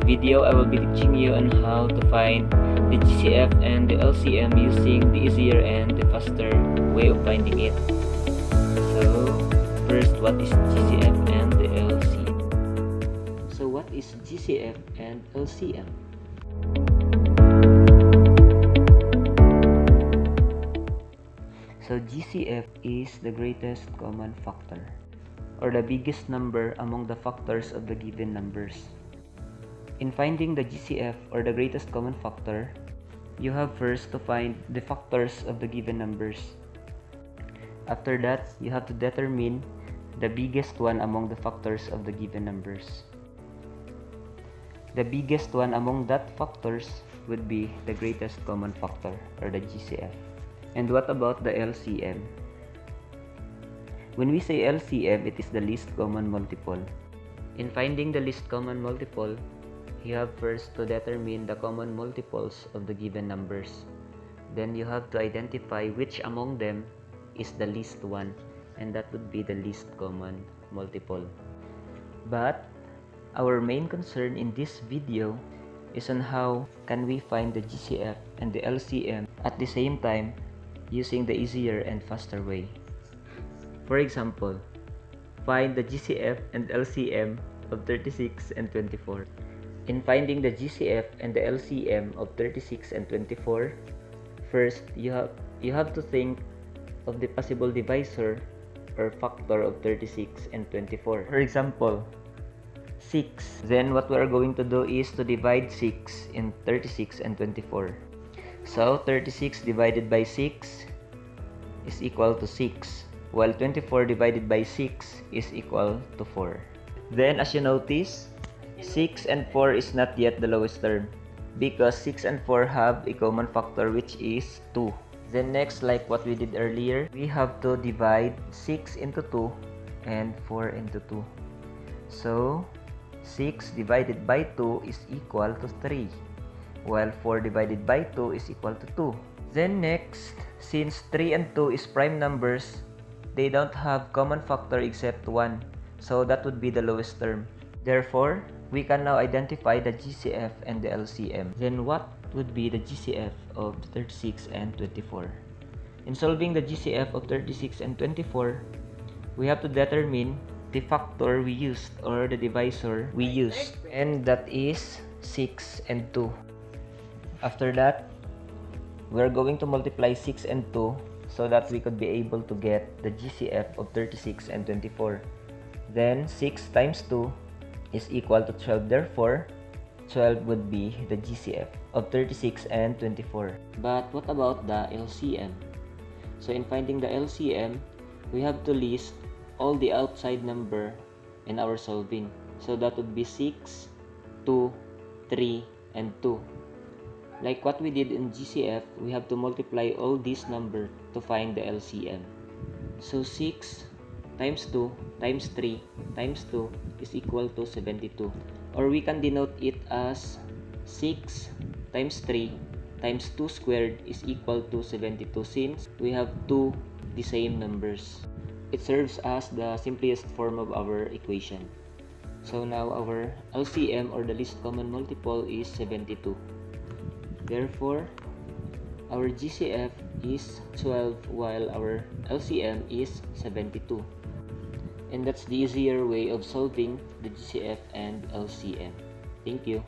video, I will be teaching you on how to find the GCF and the LCM using the easier and the faster way of finding it. So, first, what is GCF and the LCM? So, what is GCF and LCM? So, GCF is the greatest common factor, or the biggest number among the factors of the given numbers. In finding the GCF, or the greatest common factor, you have first to find the factors of the given numbers. After that, you have to determine the biggest one among the factors of the given numbers. The biggest one among that factors would be the greatest common factor, or the GCF. And what about the LCM? When we say LCM, it is the least common multiple. In finding the least common multiple, you have first to determine the common multiples of the given numbers. Then you have to identify which among them is the least one, and that would be the least common multiple. But our main concern in this video is on how can we find the GCF and the LCM at the same time using the easier and faster way. For example, find the GCF and LCM of 36 and 24. In finding the GCF and the LCM of 36 and 24, first you have to think of the possible divisor or factor of 36 and 24. For example, 6. Then what we are going to do is to divide 6 in 36 and 24. So 36 divided by 6 is equal to 6, while 24 divided by 6 is equal to 4. Then as you notice, 6 and 4 is not yet the lowest term because 6 and 4 have a common factor, which is 2. Then next, like what we did earlier, we have to divide 6 into 2 and 4 into 2. So 6 divided by 2 is equal to 3, while 4 divided by 2 is equal to 2. Then next, since 3 and 2 is prime numbers, they don't have common factor except 1, so that would be the lowest term. Therefore, we can now identify the GCF and the LCM. Then what would be the GCF of 36 and 24? In solving the GCF of 36 and 24, we have to determine the factor we used, or the divisor we used, and that is 6 and 2. After that, we are going to multiply 6 and 2 so that we could be able to get the GCF of 36 and 24. Then 6 times 2 is equal to 12. Therefore, 12 would be the GCF of 36 and 24. But what about the LCM? So in finding the LCM, we have to list all the outside number in our solving. So that would be 6, 2, 3, and 2. Like what we did in GCF, we have to multiply all these numbers to find the LCM. So 6 times 2 times 3 times 2 is equal to 72. Or we can denote it as 6 times 3 times 2 squared is equal to 72, since we have two the same numbers. It serves as the simplest form of our equation. So now our LCM, or the least common multiple, is 72. Therefore, our GCF is 12 while our LCM is 72. And that's the easier way of solving the GCF and LCM. Thank you.